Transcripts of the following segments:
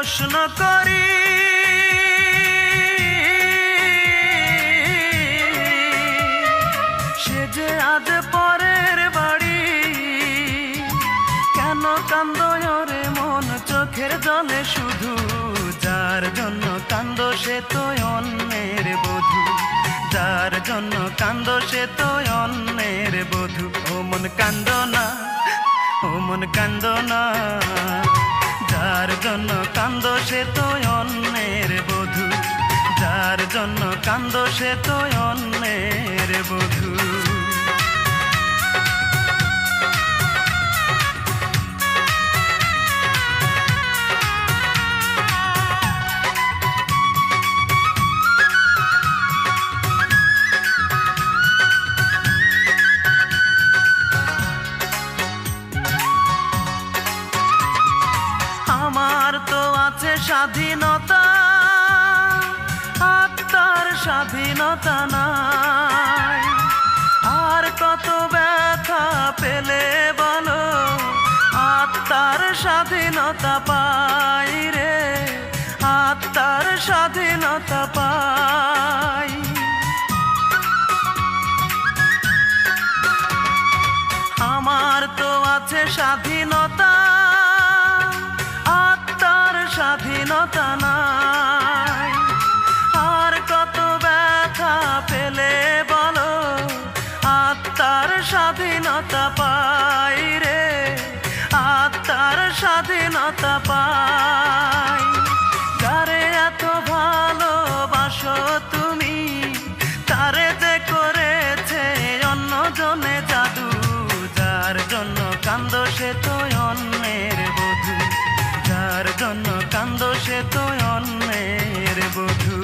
প্রশ্ন করি, সে যে আজ পরের বাড়ি, কেন কান্দো রে মন চোখের জলে শুধু? যার জন্য কান্দো সে তো অন্যের বধূ, যার জন্য কান্দো সে তো অন্যের বধূ। ও মন কান্দো না, ও মন কান্দো না, যার জন্য কান্দো সে তো অন্যের বধূ, যার জন্য কান্দো সে তো অন্যের বধূ। আমার তো আছে স্বাধীনতা, আত্মার স্বাধীনতা নাই। আর কত ব্যথা পেলে বলো, আত্মার স্বাধীনতা পাই রে, আত্মার স্বাধীনতা পাই। আমার তো আছে স্বাধীনতা, আত্মার স্বাধীনতা নাই। আর কত ব্যথা পেলে বলো, আত্মার স্বাধীনতা পাই রে, আত্মার স্বাধীনতা পাই। যারে এত ভালোবাসো তুমি, তারে যে করেছে অন্যজনে জাদু, যার জন্য কান্দো সে তো অন্যের বধূ, যার জন্য কান্দো সে তো অন্যের বধূ।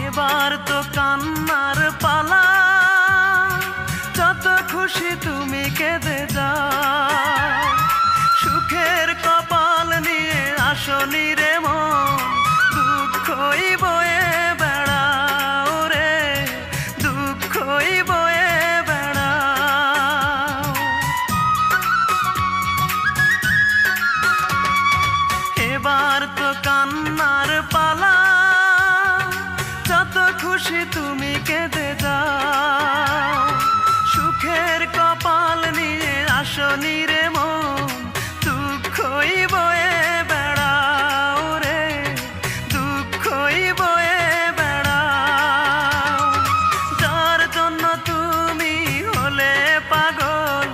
এবার তো কান্নার পালা, যত খুশি তুমি কেঁদে যাও। সুখের কপাল নিয়ে আসনি রে মন, দুঃখই বয়ে বেড়াও রে, দুঃখই বয়ে বেড়াও। এবার তো কান্নার পালা, যত খুশি তুমি কেঁদে যাও। সুখের কপাল নিয়ে আসনি রে মন, দুঃখই বয়ে বেড়াও রে, দুঃখই বয়ে বেড়াও। যার জন্য তুমি হলে পাগল,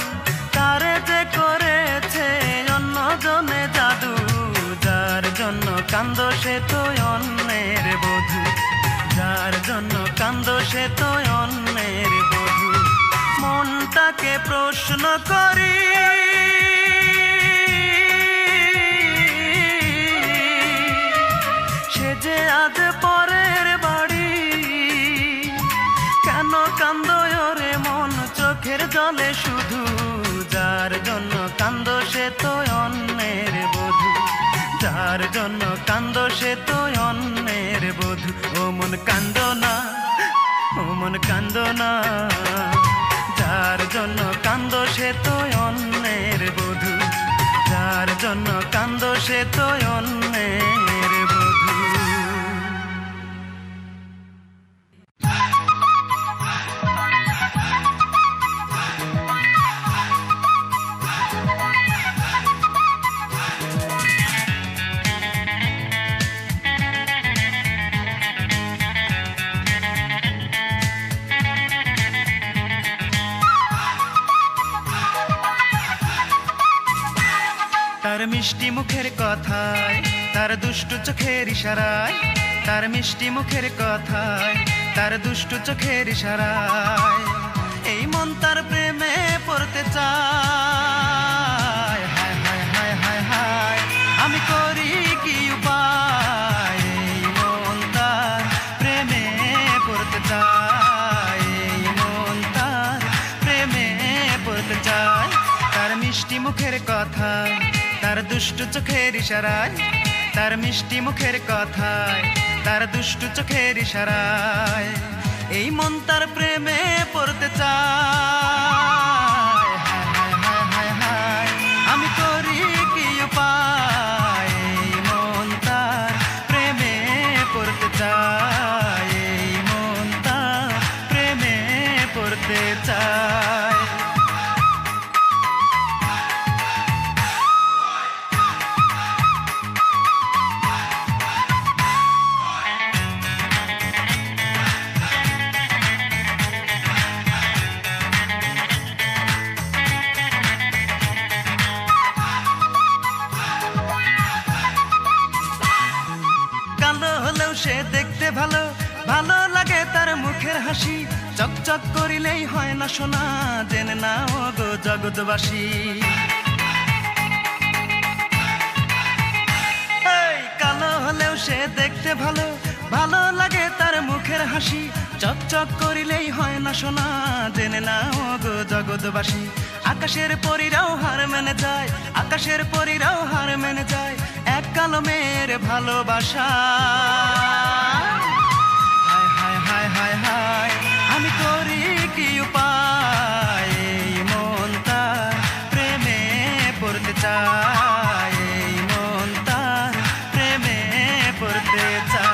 তারে যে করেছে অন্যজনে জাদু, যার জন্য কান্দো সে তো অন্যের বধূ, যার জন্য কান্দো সে তো অন্যের বধূ। মনটাকে প্রশ্ন করি, সে যে আজ পরের বাড়ি, কেন কান্দো রে মন চোখের জলে শুধু? যার জন্য কান্দো সে তো অন্যের বধূ, যার জন্য কান্দো সে তো অন্যের বধূ। ও মন কান্দো না, ও মন কান্দো না, যার জন্য কান্দো সে তো অন্যের বধূ, যার জন্য কান্দো সে তো অন্যের বধূ। তার মিষ্টি মুখের কথায়, তার দুষ্টু চোখের ইশারায়, তার মিষ্টি মুখের কথায়, তার দুষ্টু চোখের ইশারায়, এই মন তার প্রেমে পড়তে চায়। হায় হায় হায় হায় হায়, আমি করি কি উপায়, এই মন তার প্রেমে পড়তে চায়, এই মন তার প্রেমে পড়তে কথায়, তার দুষ্টু চোখের ইশারায়, তার মিষ্টি মুখের কথায়, তার দুষ্টু চোখের ইশারায় এই মন তার প্রেমে পড়তে চায়। হায় হায় হায় হায়, আমি করি কি উপায়, এই মন তার প্রেমে পড়তে চায়, এই মন তার প্রেমে পড়তে চায়। কালো হলেও সে দেখতে ভালো, ভালো লাগে তার মুখের হাসি, চকচক করিলেই হয় না সোনা, জেনে নাও গো জগৎবাসী। এই কালো হলেও সে দেখতে ভালো, ভালো লাগে তার মুখের হাসি, চকচক করিলেই হয় না সোনা, জেনে নাও গো জগৎবাসী। আকাশের পরীরাও হার মেনে যায়, আকাশের পরীরাও হার মেনে যায় এক কালো মেয়ের ভালোবাসা। হায় হায় হায় হায় হায়, আমি করি কি উপায়, এই মন তার প্রেমে পড়তে চায়, এই মন তার প্রেমে পড়তে চায়।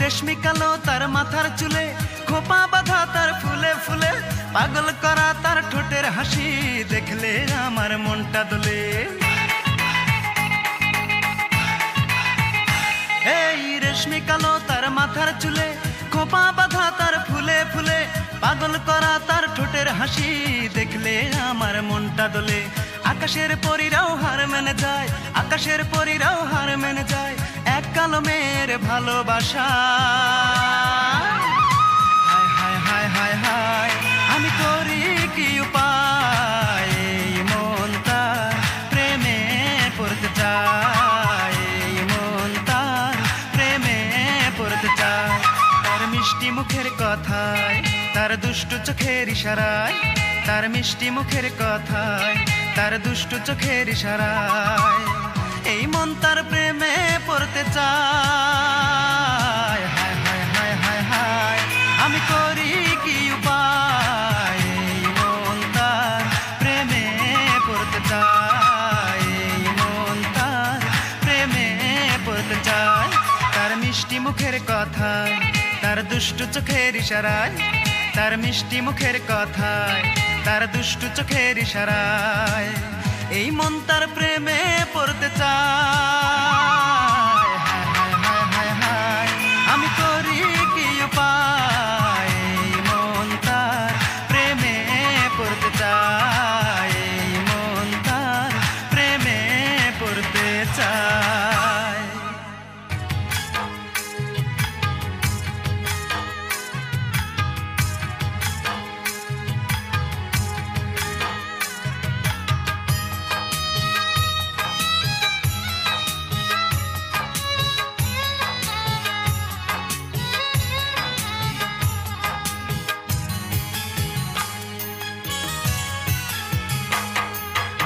রেশমি কালো তার মাথার চুলে, খোপা বাঁধা তার ফুলে ফুলে, পাগল করা তার ঠোঁটের হাসি, দেখলে আমার মনটা দোলে। এই রেশমি কালো তার মাথার চুলে, খোপা বাঁধা তার ফুলে ফুলে, পাগল করা তার ঠোঁটের হাসি, দেখলে আমার মনটা দোলে। আকাশের পরীরাও হার মেনে যায়, আকাশের পরীরাও হার মেনে যায় এক কালো মেয়ের ভালোবাসা। হায় হায় হায় হায় হায়, আমি করি কি উপায়, এই মন তার প্রেমে পড়তে চায়, এই মন তার প্রেমে পড়তে চায়। তার মিষ্টি মুখের কথায়, তার দুষ্টু চোখের ইশারায়, তার মিষ্টি মুখের কথায়, তার দুষ্টু চোখের ইশারায় এই মন তার প্রেমে পড়তে চায়। হায় হায় হায় হায় হায়, আমি করি কি উপায়, এই মন তার প্রেমে পড়তে চায়, এই মন তার প্রেমে পড়তে চায়। তার মিষ্টি মুখের কথায়, তার দুষ্টু চোখের ইশারায়, তার মিষ্টি মুখের কথায়, তার দুষ্টু চোখের ইশারায় এই মন তার প্রেমে পড়তে চায়। হায় হায় হায় হায়, আমি করি কি উপায়, এই মন তার প্রেমে পড়তে চায়, এই মন তার প্রেমে পড়তে চায়।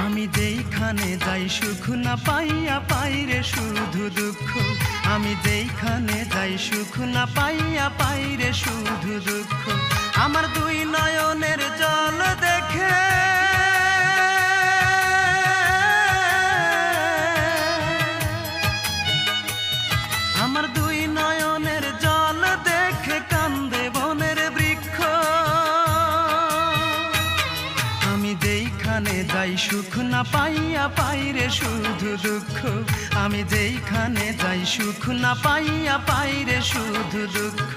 আমি যেইখানে যাই সুখ না পাইয়া পাই রে শুধু দুঃখ, আমি যেইখানে যাই সুখ না পাইয়া পাই রে শুধু দুঃখ। আমার দুই নয়নের জল দেখে, আমার দুই নয়নের জল দেখে কান্দে বনের বৃক্ষ। আমি যেইখানে যাই সুখ না পাইয়া পাই রে শুধু দুঃখ, আমি যেইখানে যাই সুখ না পাইয়া পাই রে শুধু দুঃখ।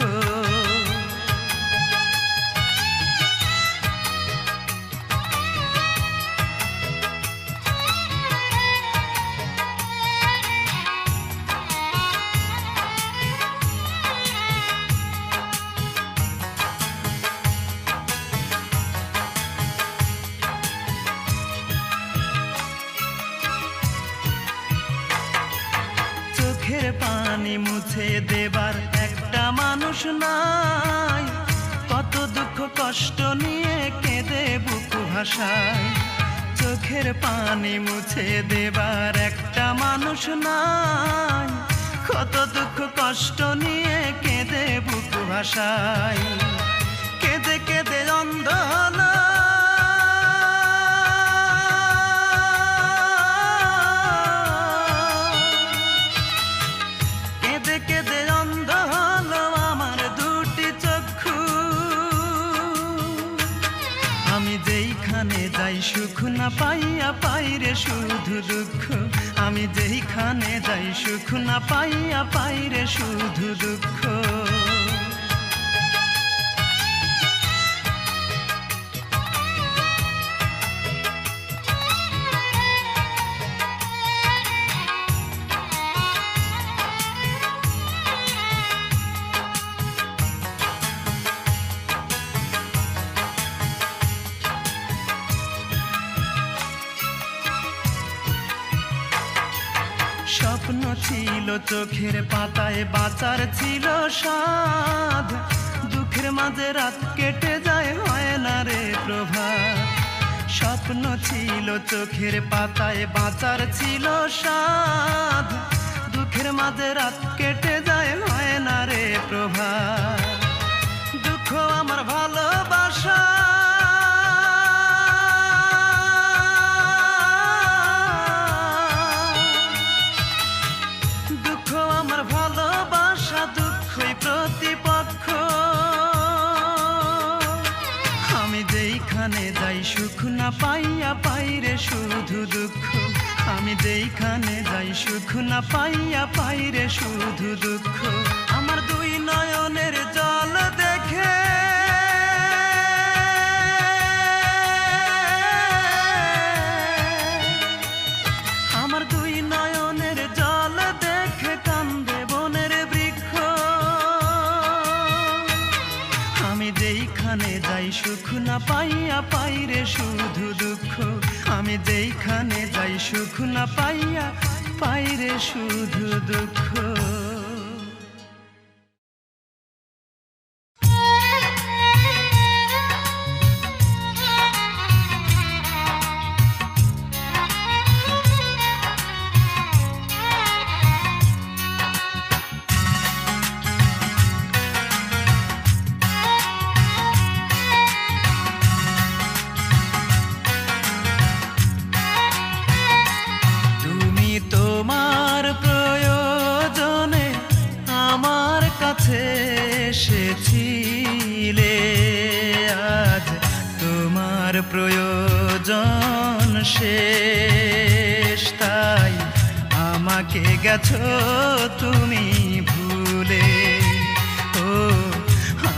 পানি মুছে দেবার একটা মানুষ নাই, কত দুঃখ কষ্ট নিয়ে কেঁদে বুক ভাসায়। চোখের পানি মুছে দেবার একটা মানুষ নাই, কত দুঃখ কষ্ট নিয়ে কেঁদে বুক ভাসায়। কেঁদে কেঁদে অন্ধ হলো, কেঁদে কেঁদে অন্ধ হলো আমার দুটি চক্ষু। আমি যেইখানে যাই সুখ না পাইয়া পাই রে শুধু দুঃখ, আমি যেইখানে যাই সুখ না পাইয়া পাই রে শুধু দুঃখ। স্বপ্ন ছিল চোখের পাতায়, বাঁচার ছিল সাধ, দুঃখের মাঝে রাত কেটে যায় হয় না রে প্রভাত। স্বপ্ন ছিল চোখের পাতায়, বাঁচার ছিল সাধ, দুঃখের মাঝে রাত কেটে যায় হয় না রে প্রভাত। দুঃখ আমার ভালোবাসা, ভালোবাসা দুঃখই প্রতিপক্ষ। আমি যেইখানে যাই সুখ না পাইয়া পাই রে শুধু দুঃখ, আমি যেইখানে যাই সুখ না পাইয়া পাই রে শুধু দুঃখ। আমার দুই নয়নের জল দেখে আমার দুই নয়নের জল দেখে কান্দে বনের বৃক্ষ। আমি যেইখানে যাই সুখ না পাইয়া পাই রে শুধু দুঃখ, আমি যেইখানে যাই সুখ না পাইয়া পাই রে শুধু দুঃখ। তোমার প্রয়োজনে আমার কাছে এসেছিলে, আজ তোমার প্রয়োজন শেষ, তাই আমাকে গেছো তুমি ভুলে। ও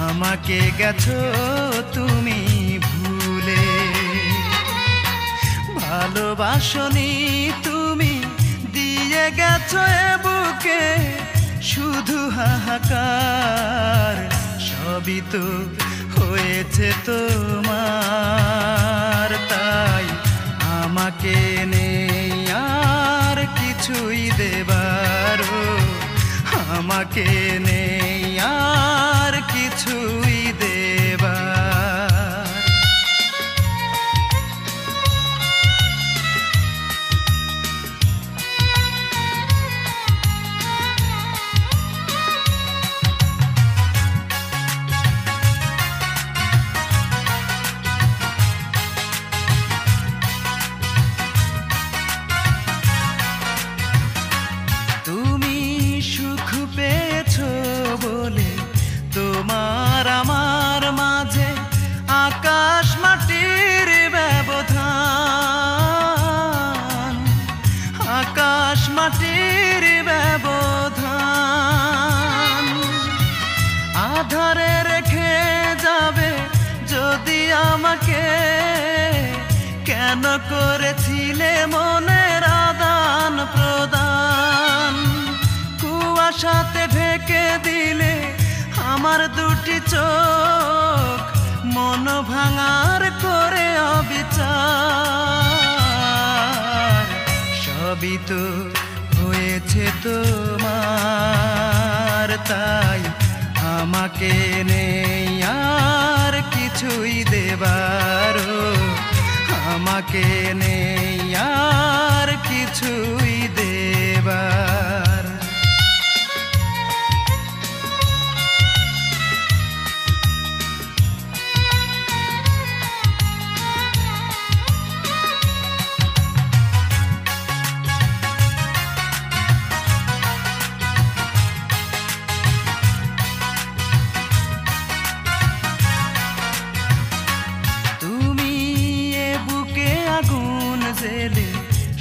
আমাকে গেছো তুমি ভুলে। ভালোবাসনি তুমি, দিয়ে গেছো এ বুকে শুধু হাহাকার। সবই তো হয়েছে তোমার, তাই আমাকে নেই আর কিছুই দেবার। আমাকে নেই আর কিছুই দেবার। বলে তোমার আমার মাঝে আকাশ মাটির ব্যবধান, আকাশ মাটির ব্যবধান। আধারে রেখে যাবে যদি আমাকে, কেন করেছিলে মনের আদান প্রদান। কুয়াশাতে ঢেকে দিলে আমার দুটি চোখ, মন ভাঙার করে অবিচার। সবই তো হয়েছে তোমার। তাই আমাকে নেই আর কিছুই দেবার, আমাকে নেই আর কিছুই দেবার।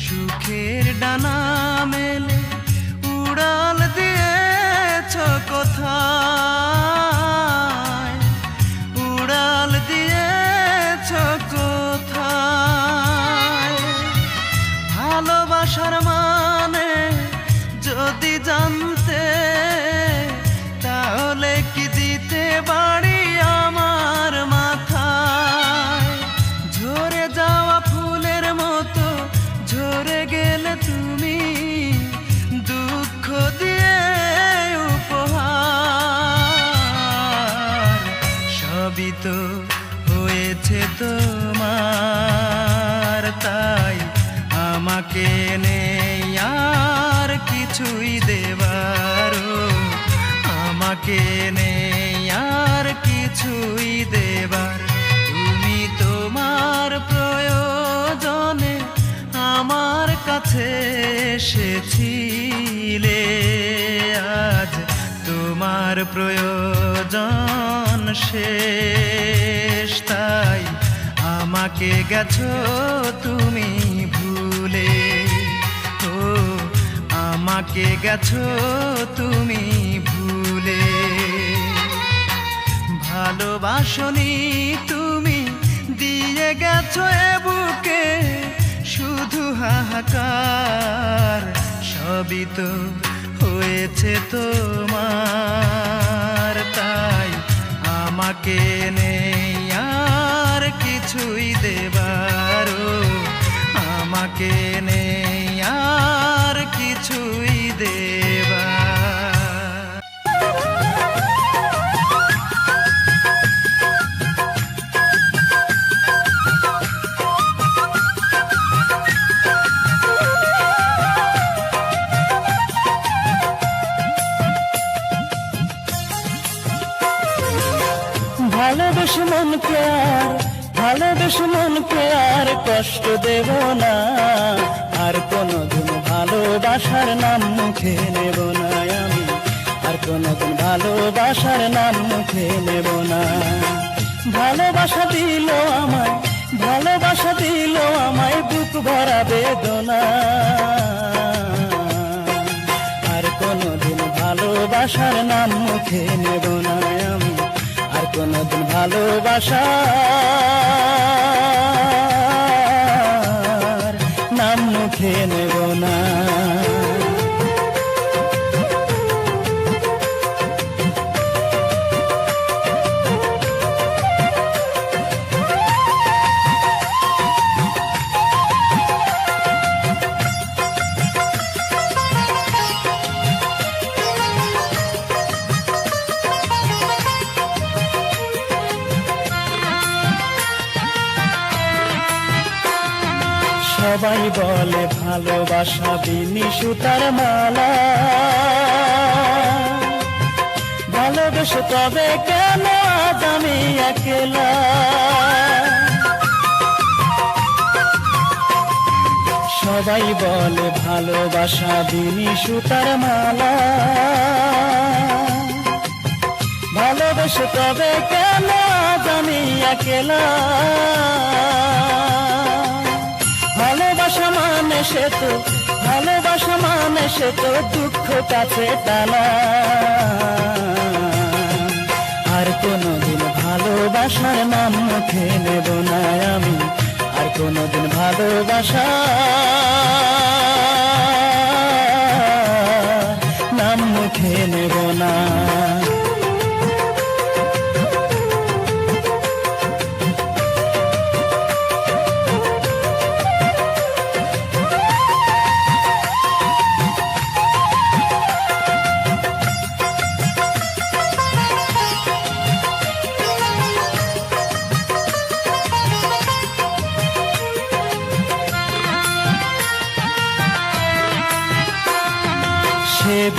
সুখের ডানা মেলে উড়াল দিয়েছ কোথায়, উড়াল দিয়েছ কোথায়। ভালোবাসার মানে যদি জানতে তাহলে কি দিতে বাড়ি আমার মাথায়। ঝরে যাওয়া ফুলের মতো ঝরে গেলে তুমি দুঃখ দিয়ে উপহার। সবই তো হয়েছে তোমার, তাই আমাকে নেই আর কিছুই দেবার, আমাকে নেই আর কিছুই দেবার। তুমি তোমার প্রয়োজনে আমার কাছে এসেছিলে, আজ তোমার প্রয়োজন শেষ, তাই আমাকে গেছো তুমি ভুলে। ও আমাকে গেছো তুমি ভুলে। ভালোবাসনি তুমি, দিয়ে গেছো এ বুকে শুধু হাহাকার। সবই তো হয়েছে তোমার, তাই আমাকে নেই আর কিছুই দেবার, আমাকে নেই আর কিছুই দেবার। ভালোবেসে মনকে আর, ভালোবেসে মনকে আর কষ্ট দেব না, আর কোনোদিন ভালোবাসার নাম মুখে নেব না আমি, আর কোনোদিন ভালোবাসার নাম মুখে নেব না। ভালোবাসা দিল আমায়, ভালোবাসা দিল আমায় বুক ভরা বেদনা, আর কোনোদিন ভালোবাসার নাম মুখে নেব না আমি, আর কোনোদিন ভালোবাসার নাম মুখে নেব না। সবাই বলে ভালোবাসা বিনি সুতার মালা, ভালোবেসে তবে কেন আজ আমি একলা। সবাই বলে ভালোবাসা বিনি সুতার মালা, ভালোবেসে তবে কেন আজ আমি একলা। ভালোবাসা মানে সে তো, ভালোবাসা মানে সে তো দুঃখ কাছে টানা, আর কোনোদিন ভালোবাসার নাম মুখে নেব না আমি, আর কোনোদিন ভালোবাসার নাম মুখে নেব না।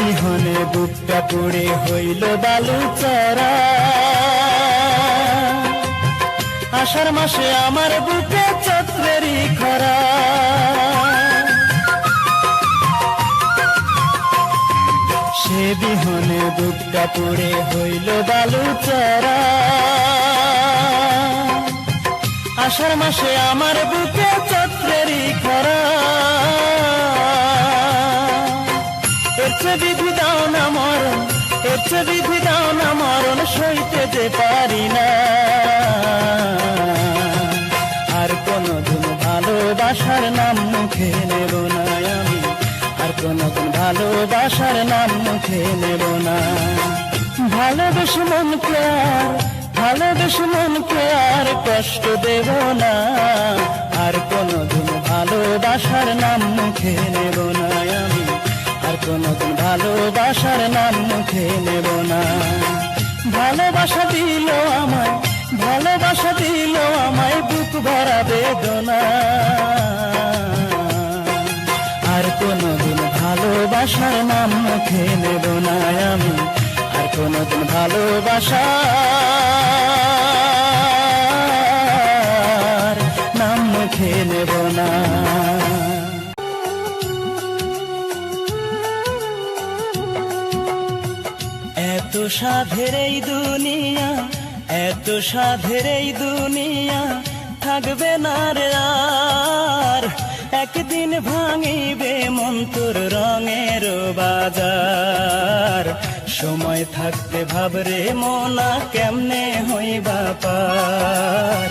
বিহনে বুকটা পুড়ে হইল বালু চরা, আষাঢ় মাসে আমার বুকে চৈত্রেরই খরা। সে বিহনে বুকটা পুড়ে হইল বালু চরা, আষাঢ় মাসে আমার বুকে চৈত্রেরই খরা। এর চেয়ে বিধি দাও না মরণ, এর চেয়ে বিধি দাও না মরণ, সইতে যে পারি না। আর কোনদিন ভালোবাসার নাম মুখে নেব না আমি, আর কোনদিন ভালোবাসার নাম মুখে নেব না। ভালোবেসে মনকে আর, ভালোবেসে মনকে আর কষ্ট দেব না, আর কোনদিন ভালোবাসার নাম মুখে নেব না আমি, আর কোনদিন ভালোবাসার নাম মুখে নেব না। ভালোবাসা দিল আমায়, ভালোবাসা দিল আমায় বুক ভরা বেদনা, আর কোনদিন ভালোবাসার নাম মুখে নেব না আমি, আর কোনদিন ভালোবাসার নাম মুখে নেব না। এত সাধের এই দুনিয়া, এত সাধের এই দুনিয়া, থাকবে না রে আর। একদিন ভাঙিবে মন তোর রঙের বাজার, সময় থাকতে ভাবরে মোনা কেমনে হইবা পার,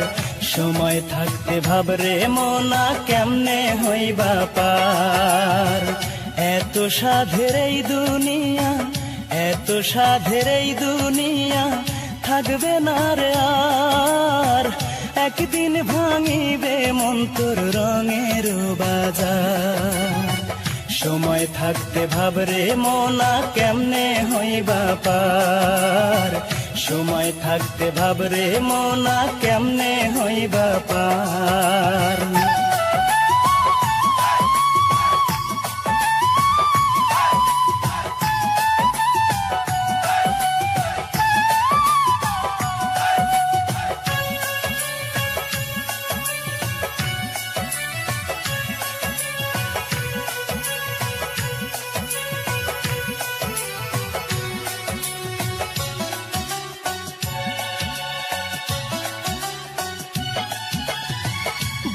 সময় থাকতে ভাবরে মোনা কেমনে হইবা পার। এত সাধের এই দুনিয়া, এত সাধের এই দুনিয়া, থাকবে না রে আর। একদিন ভাঙিবে মন তোর রঙের বাজার, সময় থাকতে ভাবরে মোনা কেমনে হইবা পার, সময় থাকতে ভাবরে মোনা কেমনে হইবা পার।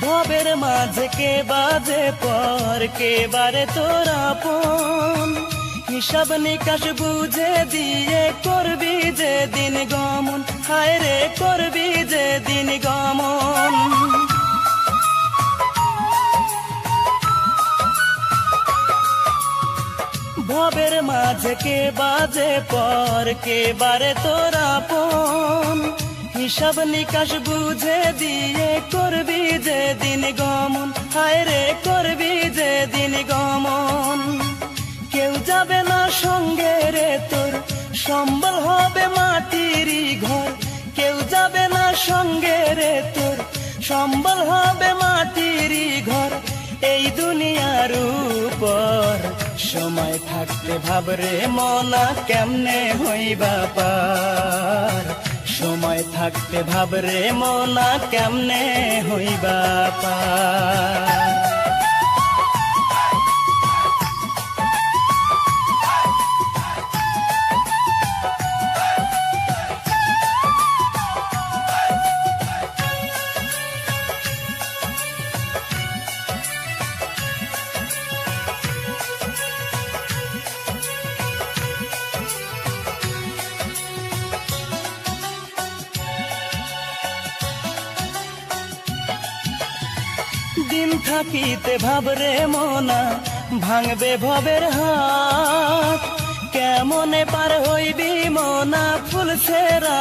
ভবের মাঝে কে বাজে পর, কে বারে তোর আপন, হিসাব নিকাশ বুঝে দিয়ে করবি যে দিন গমন, হায় রে করবি যে দিন গমন। ভবের মাঝে কে বাজে পর, কে বারে তোর আপন, হিসাব নিকাশ বুঝে দিয়ে করবি যে দিন গমন, হায় রে করবি যে দিন গমন। কেউ যাবে না সঙ্গে রে তোর, সম্বল হবে মাটিরই ঘর, কেউ যাবে না সঙ্গে রে তোর, সম্বল হবে মাটিরই ঘর। এই দুনিয়ার উপর সময় থাকতে ভাবরে মোনা কেমনে হইবা পার, সময় থাকতে ভাবরে মোনা কেমনে হইবা পার। দিন থাকিতে ভাবরে মোনা ভাঙবে ভবের হাত, কেমনে পার হইবি মোনা ফুল ছেড়া